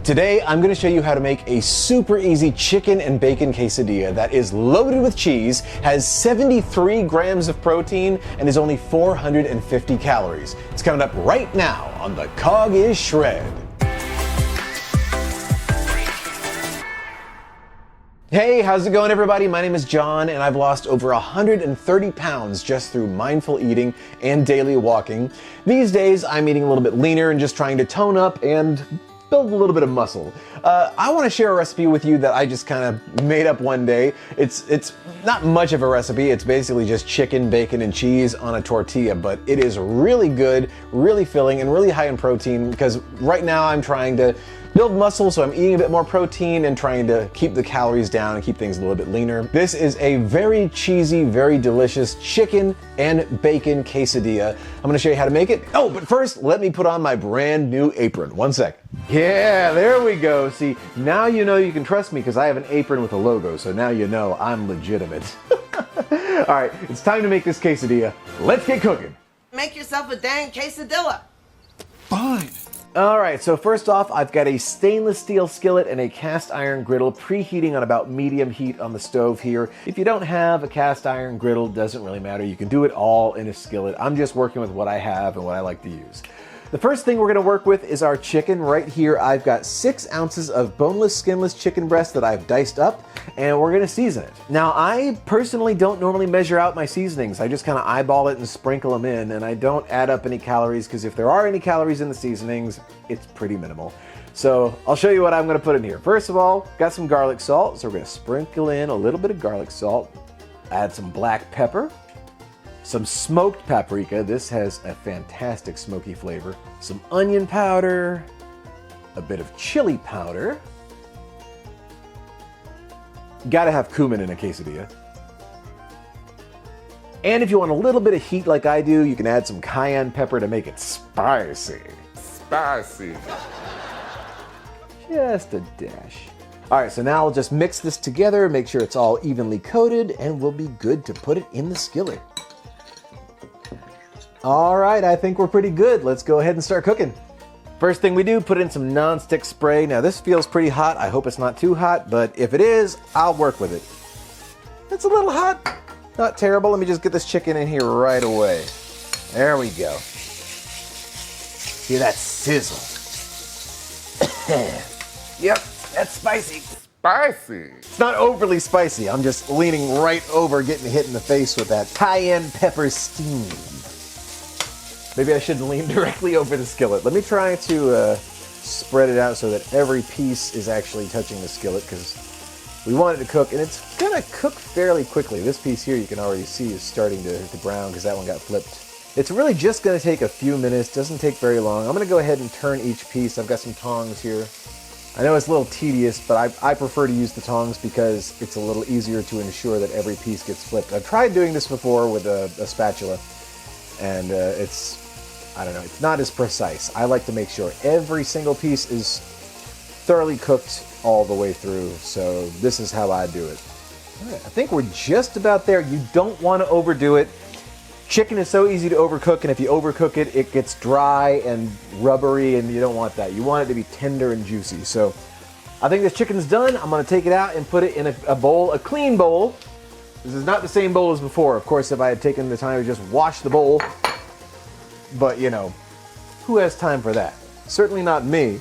Today, I'm going to show you how to make a super easy chicken and bacon quesadilla that is loaded with cheese, has 73 grams of protein, and is only 450 calories. It's coming up right now on The Cog is Shred. Hey, how's it going, everybody? My name is John, and I've lost over 130 pounds just through mindful eating and daily walking. These days, I'm eating a little bit leaner and just trying to tone up and build a little bit of muscle. I want to share a recipe with you that I just kind of made up one day. It's not much of a recipe. It's basically just chicken, bacon, and cheese on a tortilla, but it is really good, really filling, and really high in protein because right now I'm trying to build muscle, so I'm eating a bit more protein and trying to keep the calories down and keep things a little bit leaner. This is a very cheesy, very delicious chicken and bacon quesadilla. I'm gonna show you how to make it. Oh, but first, let me put on my brand new apron. One sec. Yeah, there we go. See, now you know you can trust me because I have an apron with a logo, so now you know I'm legitimate. All right, it's time to make this quesadilla. Let's get cooking. Make yourself a dang quesadilla. Fine. All right, so first off, I've got a stainless steel skillet and a cast iron griddle preheating on about medium heat on the stove here. If you don't have a cast iron griddle, doesn't really matter. You can do it all in a skillet. I'm just working with what I have and what I like to use. The first thing we're gonna work with is our chicken. Right here, I've got 6 ounces of boneless, skinless chicken breast that I've diced up, and we're gonna season it. Now, I personally don't normally measure out my seasonings. I just kind of eyeball it and sprinkle them in, and I don't add up any calories, because if there are any calories in the seasonings, it's pretty minimal. So I'll show you what I'm gonna put in here. First of all, got some garlic salt, so we're gonna sprinkle in a little bit of garlic salt, add some black pepper, some smoked paprika. This has a fantastic smoky flavor. Some onion powder, a bit of chili powder. Gotta have cumin in a quesadilla. And if you want a little bit of heat like I do, you can add some cayenne pepper to make it spicy. Spicy. Just a dash. All right, so now I'll just mix this together, make sure it's all evenly coated, and we'll be good to put it in the skillet. All right, I think we're pretty good. Let's go ahead and start cooking. First thing we do, put in some nonstick spray. Now this feels pretty hot. I hope it's not too hot, but if it is, I'll work with it. It's a little hot, not terrible. Let me just get this chicken in here right away. There we go. See that sizzle? Yep, that's spicy. Spicy. It's not overly spicy. I'm just leaning right over, getting hit in the face with that cayenne pepper steam. Maybe I shouldn't lean directly over the skillet. Let me try to spread it out so that every piece is actually touching the skillet because we want it to cook, and it's gonna cook fairly quickly. This piece here you can already see is starting to brown because that one got flipped. It's really just gonna take a few minutes, doesn't take very long. I'm gonna go ahead and turn each piece. I've got some tongs here. I know it's a little tedious, but I prefer to use the tongs because it's a little easier to ensure that every piece gets flipped. I've tried doing this before with a spatula, and I don't know, it's not as precise. I like to make sure every single piece is thoroughly cooked all the way through, so this is how I do it. All right, I think we're just about there. You don't want to overdo it. Chicken is so easy to overcook, and if you overcook it, it gets dry and rubbery, and you don't want that. You want it to be tender and juicy. So I think this chicken's done. I'm gonna take it out and put it in a bowl, a clean bowl. This is not the same bowl as before. Of course, if I had taken the time to just wash the bowl, but you know, who has time for that? Certainly not me.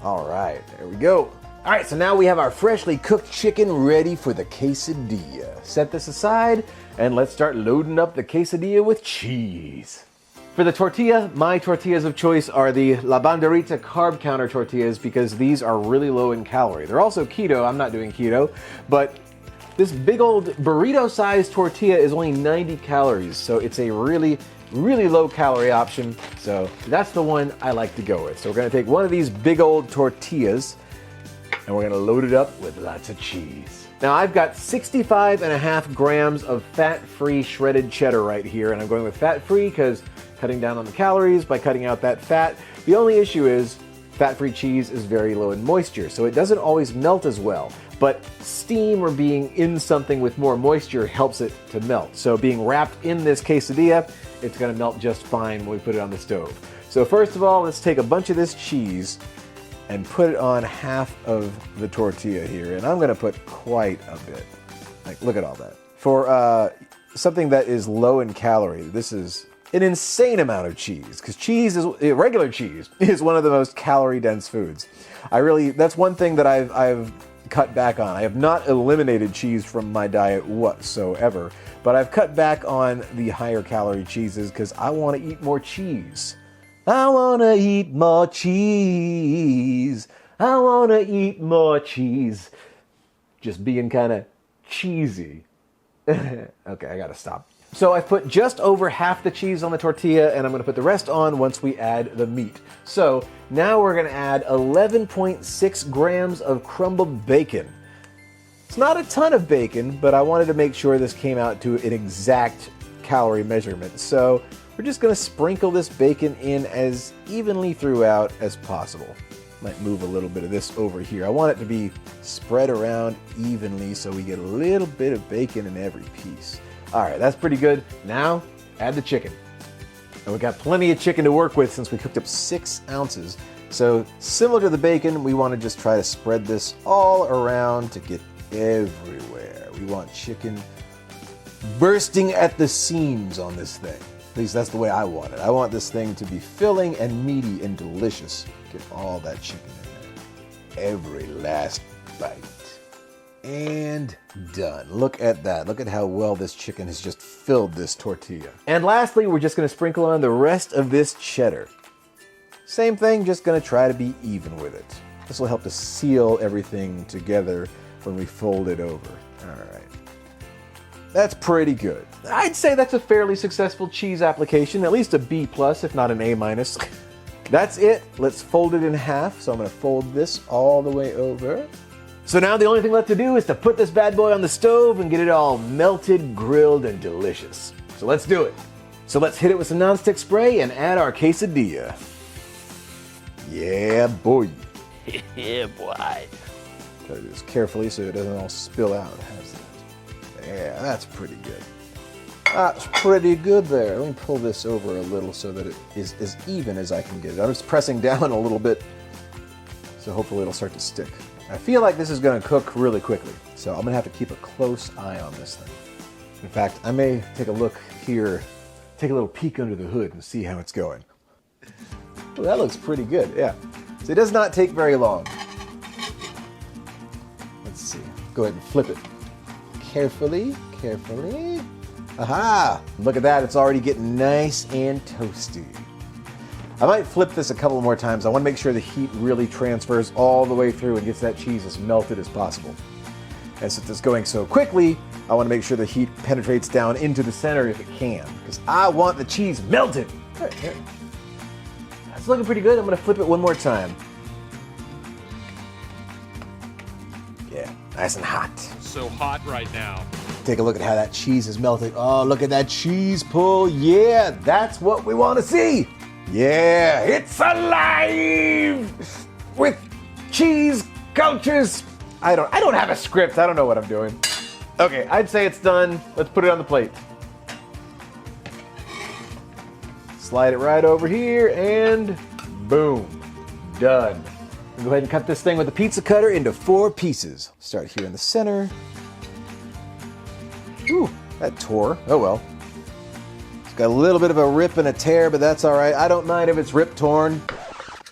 All right, there we go. All right, so now we have our freshly cooked chicken ready for the quesadilla. Set this aside and let's start loading up the quesadilla with cheese. For the tortilla, my tortillas of choice are the La Banderita carb counter tortillas because these are really low in calorie. They're also keto. I'm not doing keto, but this big old burrito-sized tortilla is only 90 calories, so it's a really low calorie option. So that's the one I like to go with. So we're gonna take one of these big old tortillas and we're gonna load it up with lots of cheese. Now I've got 65.5 grams of fat-free shredded cheddar right here, and I'm going with fat-free because cutting down on the calories by cutting out that fat. The only issue is fat-free cheese is very low in moisture, so it doesn't always melt as well. But steam or being in something with more moisture helps it to melt. So being wrapped in this quesadilla, it's gonna melt just fine when we put it on the stove. So first of all, let's take a bunch of this cheese and put it on half of the tortilla here. And I'm gonna put quite a bit. Like, look at all that. For something that is low in calorie, this is an insane amount of cheese, because regular cheese is one of the most calorie dense foods. That's one thing that I've cut back on. I have not eliminated cheese from my diet whatsoever, but I've cut back on the higher calorie cheeses because I want to eat more cheese. I want to eat more cheese. I want to eat more cheese. Just being kind of cheesy. Okay, I gotta stop. So I've put just over half the cheese on the tortilla, and I'm gonna put the rest on once we add the meat. So now we're gonna add 11.6 grams of crumbled bacon. It's not a ton of bacon, but I wanted to make sure this came out to an exact calorie measurement. So we're just gonna sprinkle this bacon in as evenly throughout as possible. Might move a little bit of this over here. I want it to be spread around evenly so we get a little bit of bacon in every piece. All right, that's pretty good. Now, add the chicken. And we've got plenty of chicken to work with since we cooked up 6 ounces. So similar to the bacon, we want to just try to spread this all around to get everywhere. We want chicken bursting at the seams on this thing. At least that's the way I want it. I want this thing to be filling and meaty and delicious. Get all that chicken in there. Every last bite. And done. Look at that. Look at how well this chicken has just filled this tortilla. And lastly, we're just going to sprinkle on the rest of this cheddar. Same thing, just going to try to be even with it. This will help to seal everything together when we fold it over. All right. That's pretty good. I'd say that's a fairly successful cheese application, at least a B+, if not an A-. That's it. Let's fold it in half. So I'm going to fold this all the way over. So now the only thing left to do is to put this bad boy on the stove and get it all melted, grilled, and delicious. So let's do it. So let's hit it with some nonstick spray and add our quesadilla. Yeah, boy. Yeah, boy. Try to do this carefully so it doesn't all spill out. How's that? Yeah, that's pretty good. That's pretty good there. Let me pull this over a little so that it is as even as I can get it. I'm just pressing down a little bit, so hopefully it'll start to stick. I feel like this is going to cook really quickly, so I'm going to have to keep a close eye on this thing. In fact, I may take a look here, take a little peek under the hood and see how it's going. Well, that looks pretty good, yeah. So it does not take very long. Let's see. Go ahead and flip it. Carefully, carefully. Aha! Look at that, it's already getting nice and toasty. I might flip this a couple more times. I want to make sure the heat really transfers all the way through and gets that cheese as melted as possible. And since it's going so quickly, I want to make sure the heat penetrates down into the center if it can, because I want the cheese melted. All right, here. That's looking pretty good. I'm going to flip it one more time. Yeah, nice and hot. So hot right now. Take a look at how that cheese is melting. Oh, look at that cheese pull. Yeah, that's what we want to see. Yeah, it's alive with cheese cultures. I don't have a script. I don't know what I'm doing. Okay, I'd say it's done. Let's put it on the plate. Slide it right over here and boom, done. Go ahead and cut this thing with a pizza cutter into 4 pieces. Start here in the center. Ooh, that tore. Oh well. Got a little bit of a rip and a tear, but that's all right. I don't mind if it's rip torn.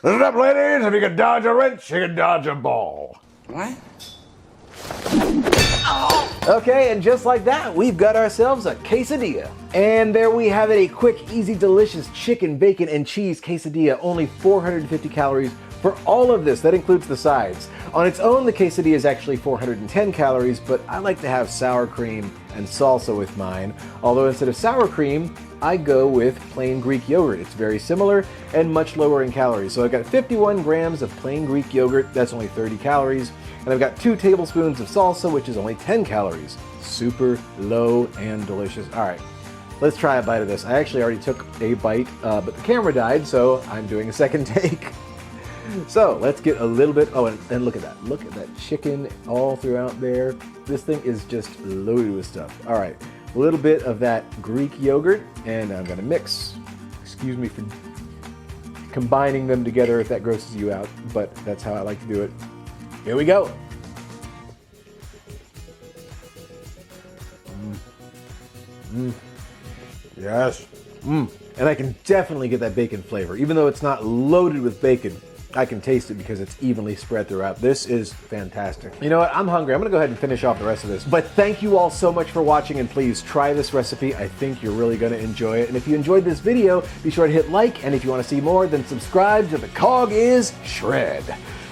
Listen up, ladies. If you can dodge a wrench, you can dodge a ball. What? Okay, and just like that, we've got ourselves a quesadilla. And there we have it, a quick, easy, delicious chicken, bacon, and cheese quesadilla. Only 450 calories for all of this. That includes the sides. On its own, the quesadilla is actually 410 calories, but I like to have sour cream and salsa with mine. Although instead of sour cream, I go with plain Greek yogurt. It's very similar and much lower in calories. So I've got 51 grams of plain Greek yogurt, that's only 30 calories. And I've got 2 tablespoons of salsa, which is only 10 calories. Super low and delicious. All right, let's try a bite of this. I actually already took a bite, but the camera died, so I'm doing a second take. So let's get a little bit, oh, and look at that. Look at that chicken all throughout there. This thing is just loaded with stuff. All right, a little bit of that Greek yogurt, and I'm gonna mix. Excuse me for combining them together if that grosses you out, but that's how I like to do it. Here we go. Yes. And I can definitely get that bacon flavor. Even though it's not loaded with bacon, I can taste it because it's evenly spread throughout. This is fantastic. You know what? I'm hungry. I'm gonna go ahead and finish off the rest of this. But thank you all so much for watching, and please try this recipe. I think you're really gonna enjoy it. And if you enjoyed this video, be sure to hit like, and if you wanna see more, then subscribe to The Cog is Shred.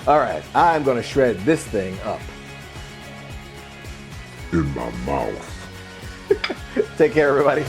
All right, I'm gonna shred this thing up. In my mouth. Take care, everybody.